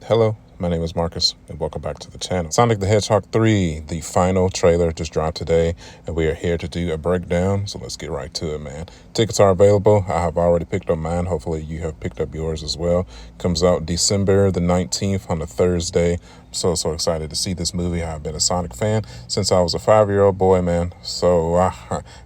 Hello, my name is Marcus, and welcome back to the channel. Sonic the Hedgehog 3, the final trailer just dropped today, and we are here to do a breakdown, so let's get right to it, man. Tickets are available. I have already picked up mine. Hopefully you have picked up yours as well. Comes out December the 19th on a Thursday. I'm so excited to see this movie. I've been a Sonic fan since I was a 5-year-old boy, man. So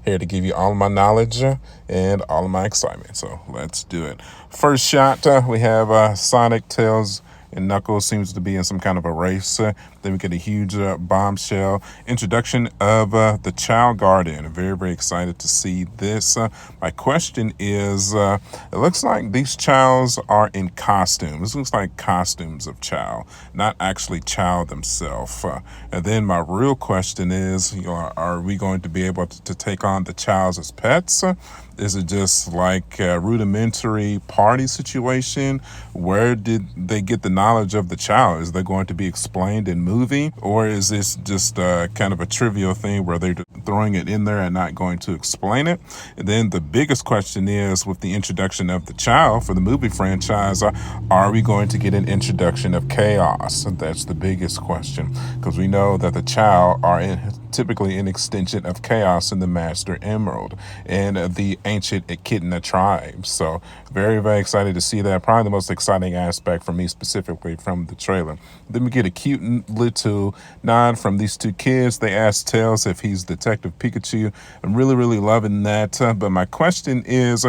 here to give you all of my knowledge and all of my excitement. So let's do it. First shot, we have Sonic, Tails, and Knuckles seems to be in some kind of a race. Then we get a huge bombshell introduction of the Child Guardian. Very excited to see this. My question is, it looks like these Childs are in costumes. It looks like costumes of Child, not actually Child themselves. And then my real question is, are we going to be able to take on the Childs as pets? Is it just like a rudimentary party situation? Where did they get the knowledge of the Child? Is that going to be explained in movie? Or is this just kind of a trivial thing where they're throwing it in there and not going to explain it? And then the biggest question is, with the introduction of the Child for the movie franchise, are we going to get an introduction of chaos? And that's the biggest question, because we know that the Child are typically an extension of chaos in the Master Emerald and the ancient Echidna tribe. So very excited to see that. Probably the most exciting aspect for me specifically from the trailer. Then we get a cute little nod from these two kids. They ask Tails if he's Detective Pikachu. I'm really loving that. But my question is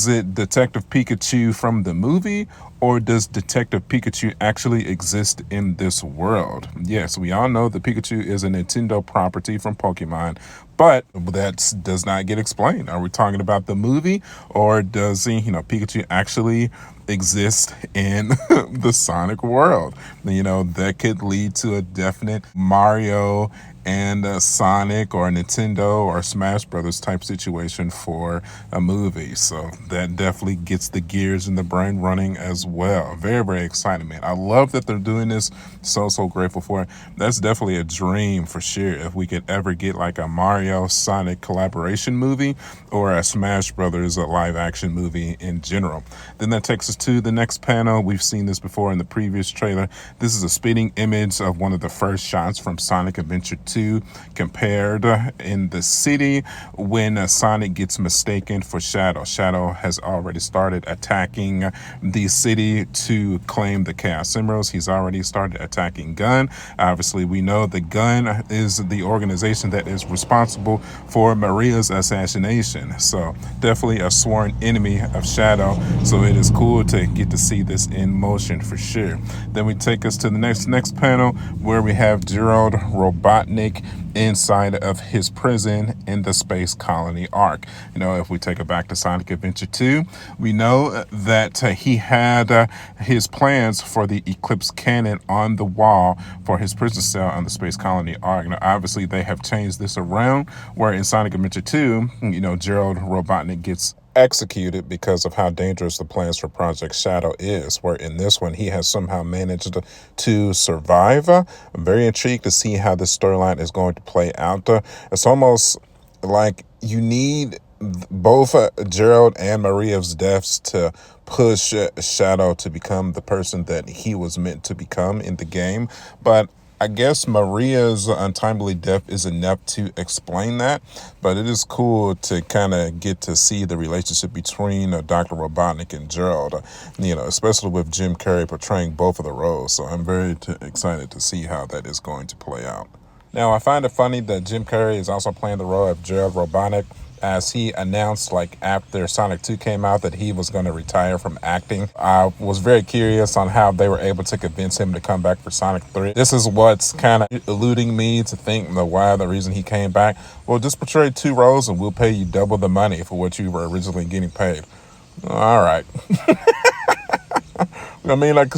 it Detective Pikachu from the movie, or does Detective Pikachu actually exist in this world? Yes, we all know that Pikachu is a Nintendo property from Pokemon, but that does not get explained. Are we talking about the movie, or does Pikachu actually exist in the Sonic world? That could lead to a definite Mario and Sonic or Nintendo or Smash Brothers type situation for a movie. So that definitely gets the gears in the brain running as well. Very excited, man. I love that they're doing this. So grateful for it. That's definitely a dream for sure, if we could ever get like a Mario Sonic collaboration movie or a Smash Brothers live action movie in general. Then that takes us to the next panel. We've seen this before in the previous trailer. This is a spitting image of one of the first shots from Sonic Adventure 2 compared in the city when Sonic gets mistaken for Shadow. Shadow has already started attacking the city to claim the Chaos Emeralds. He's already started attacking Gun. Obviously, we know the Gun is the organization that is responsible for Maria's assassination. So definitely a sworn enemy of Shadow. So it is cool to get to see this in motion for sure. Then we take us to the next panel where we have Gerald Robotnik inside of his prison in the Space Colony arc. If we take it back to Sonic Adventure 2, we know that he had his plans for the Eclipse Cannon on the wall for his prison cell on the Space Colony arc. Now, obviously, they have changed this around, where in Sonic Adventure 2, Gerald Robotnik gets executed because of how dangerous the plans for Project Shadow is, where in this one he has somehow managed to survive. I'm very intrigued to see how this storyline is going to play out. It's almost like you need both Gerald and Maria's deaths to push Shadow to become the person that he was meant to become in the game. But I guess Maria's untimely death is enough to explain that, but it is cool to kind of get to see the relationship between Dr. Robotnik and Gerald, especially with Jim Carrey portraying both of the roles. So I'm very excited to see how that is going to play out. Now, I find it funny that Jim Carrey is also playing the role of Gerald Robotnik, as he announced after Sonic 2 came out that he was going to retire from acting. I was very curious on how they were able to convince him to come back for Sonic 3. This is what's kind of eluding me to think the reason he came back. Well, just portray 2 roles and we'll pay you double the money for what you were originally getting paid. All right.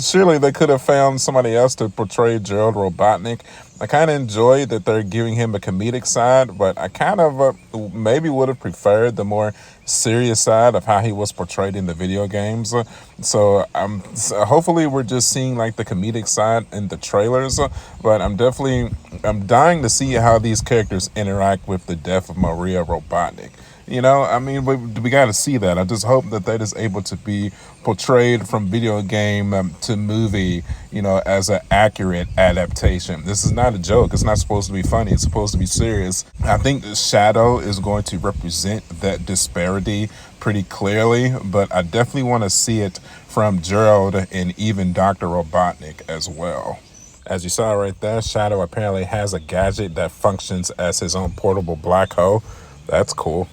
Surely they could have found somebody else to portray Gerald Robotnik. I kind of enjoy that they're giving him a comedic side, but I kind of maybe would have preferred the more serious side of how he was portrayed in the video games. So hopefully we're just seeing like the comedic side in the trailers, but I'm dying to see how these characters interact with the death of Maria Robotnik. You know, I mean, we got to see that. I just hope that that is able to be portrayed from video game to movie, you know, as an accurate adaptation. This is not a joke. It's not supposed to be funny. It's supposed to be serious. I think the Shadow is going to represent that disparity pretty clearly, but I definitely want to see it from Gerald and even Dr. Robotnik as well. As you saw right there, Shadow apparently has a gadget that functions as his own portable black hole. That's cool.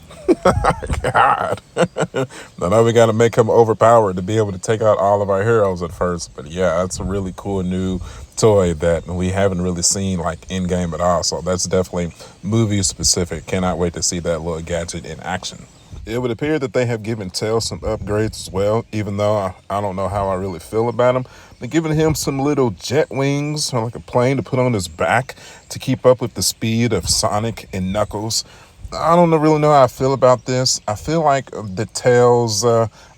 God. I know we got to make him overpowered to be able to take out all of our heroes at first. But yeah, that's a really cool new toy that we haven't really seen like in game at all. So that's definitely movie specific. Cannot wait to see that little gadget in action. It would appear that they have given Tails some upgrades as well, even though I don't know how I really feel about him. They're giving him some little jet wings, or like a plane to put on his back to keep up with the speed of Sonic and Knuckles. I don't really know how I feel about this. I feel like the Tails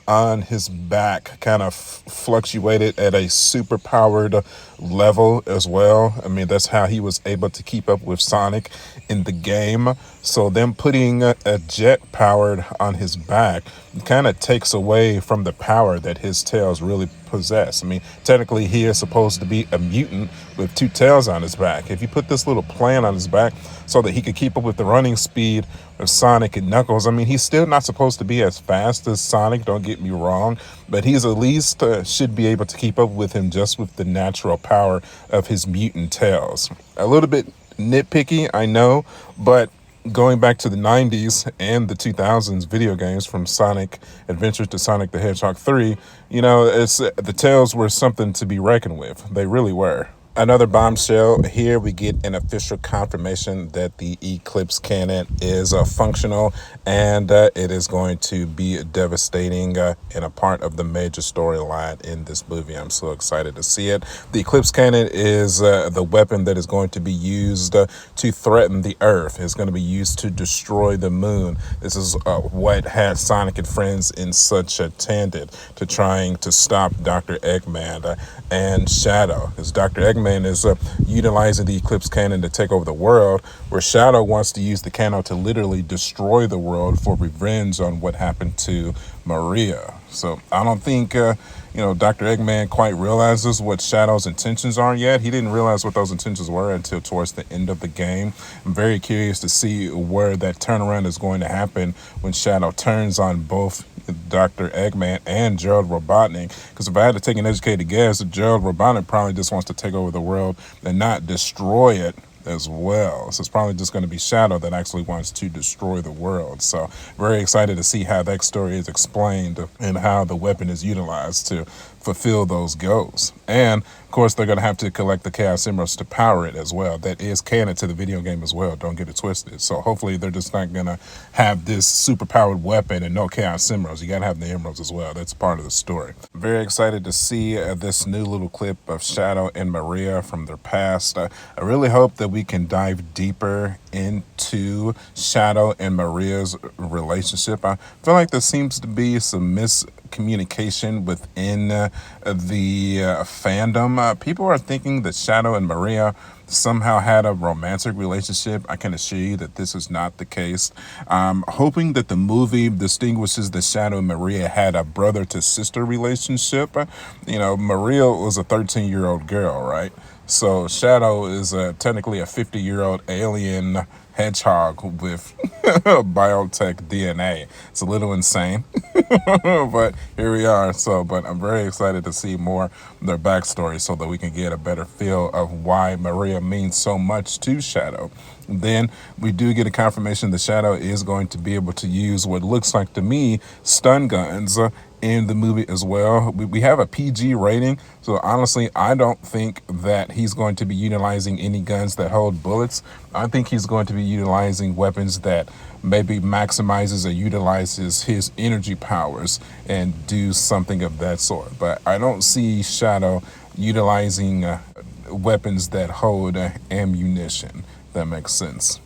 on his back kind of fluctuated at a super powered level as well. I mean, that's how he was able to keep up with Sonic in the game. So them putting a jet powered on his back kind of takes away from the power that his tails really possess. I mean, technically he is supposed to be a mutant with two tails on his back. If you put this little plane on his back so that he could keep up with the running speed of Sonic and Knuckles, I mean, he's still not supposed to be as fast as Sonic, don't get me wrong, but he's at least should be able to keep up with him just with the natural power of his mutant tails. A little bit nitpicky, I know, but going back to the 90s and the 2000s video games, from Sonic Adventures to Sonic the Hedgehog 3, you know, the tails were something to be reckoned with. They really were. Another bombshell. Here we get an official confirmation that the Eclipse Cannon is functional, and it is going to be devastating and a part of the major storyline in this movie. I'm so excited to see it. The Eclipse Cannon is the weapon that is going to be used to threaten the Earth. It's going to be used to destroy the moon. This is what had Sonic and friends in such a tangent to trying to stop Dr. Eggman and Shadow. Because Dr. Eggman is utilizing the Eclipse Cannon to take over the world, where Shadow wants to use the cannon to literally destroy the world for revenge on what happened to Maria. So I don't think, Dr. Eggman quite realizes what Shadow's intentions are yet. He didn't realize what those intentions were until towards the end of the game. I'm very curious to see where that turnaround is going to happen when Shadow turns on both Dr. Eggman and Gerald Robotnik. Because if I had to take an educated guess, Gerald Robotnik probably just wants to take over the world and not destroy it as well. So it's probably just going to be Shadow that actually wants to destroy the world. So very excited to see how that story is explained and how the weapon is utilized to fulfill those goals. And of course, they're going to have to collect the Chaos Emeralds to power it as well. That is canon to the video game as well. Don't get it twisted. So hopefully they're just not going to have this super powered weapon and no Chaos Emeralds. You got to have the emeralds as well. That's part of the story. Very excited to see this new little clip of Shadow and Maria from their past. I really hope that we can dive deeper into Shadow and Maria's relationship. I feel like there seems to be some miscommunication within the fandom. People are thinking that Shadow and Maria somehow had a romantic relationship. I can assure you that this is not the case. I'm hoping that the movie distinguishes that Shadow and Maria had a brother to sister relationship. Maria was a 13-year-old girl, right? So Shadow is technically a 50-year-old alien hedgehog with biotech DNA. It's a little insane, but here we are. But I'm very excited to see more of their backstory so that we can get a better feel of why Maria means so much to Shadow. Then we do get a confirmation that Shadow is going to be able to use what looks like to me stun guns in the movie as well. We have a PG rating, so honestly, I don't think that he's going to be utilizing any guns that hold bullets. I think he's going to be utilizing weapons that maybe maximizes or utilizes his energy powers and do something of that sort. But I don't see Shadow utilizing weapons that hold ammunition. That makes sense.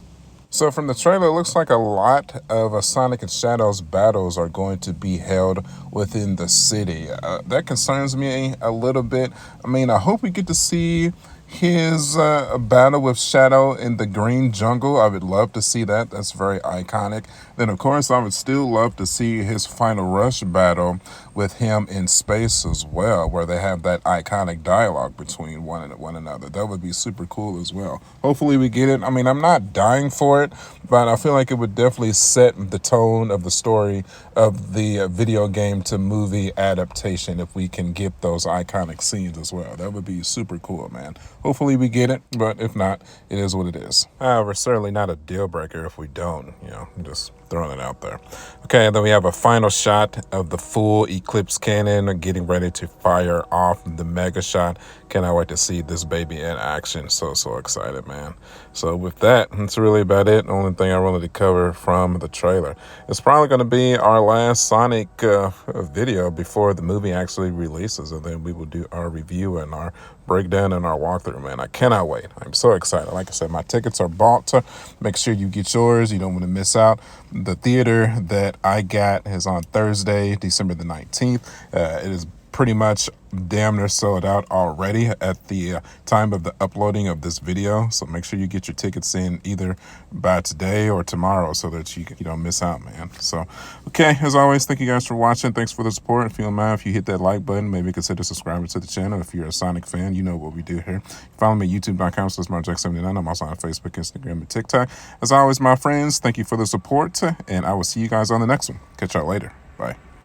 So from the trailer, it looks like a lot of Sonic and Shadow's battles are going to be held within the city. That concerns me a little bit. I mean, I hope we get to see his battle with Shadow in the green jungle. I would love to see that. That's very iconic. Then, of course, I would still love to see his final rush battle with him in space as well, where they have that iconic dialogue between one another. That would be super cool as well. Hopefully we get it. I mean, I'm not dying for it, but I feel like it would definitely set the tone of the story of the video game to movie adaptation if we can get those iconic scenes as well. That would be super cool, man. Hopefully we get it, but if not, it is what it is. However, certainly not a deal breaker if we don't, just throwing it out there. Okay, and then we have a final shot of the full Eclipse Cannon getting ready to fire off the mega shot. Cannot wait to see this baby in action. So excited, man. So with that, that's really about it. The only thing I wanted to cover from the trailer. It's probably going to be our last Sonic video before the movie actually releases, and then we will do our review and our breakdown and our walkthrough, man. I cannot wait. I'm so excited. Like I said, my tickets are bought. Make sure you get yours. You don't want to miss out. The theater that I got is on Thursday, December the 19th. It is pretty much damn near sold out already at the time of the uploading of this video. So make sure you get your tickets in either by today or tomorrow so that you don't miss out, man. So, okay, as always, thank you guys for watching. Thanks for the support. If you don't mind, if you hit that like button, maybe consider subscribing to the channel. If you're a Sonic fan, you know what we do here. Follow me at youtube.com/markjack79. I'm also on Facebook, Instagram, and TikTok. As always, my friends, thank you for the support, and I will see you guys on the next one. Catch y'all later. Bye.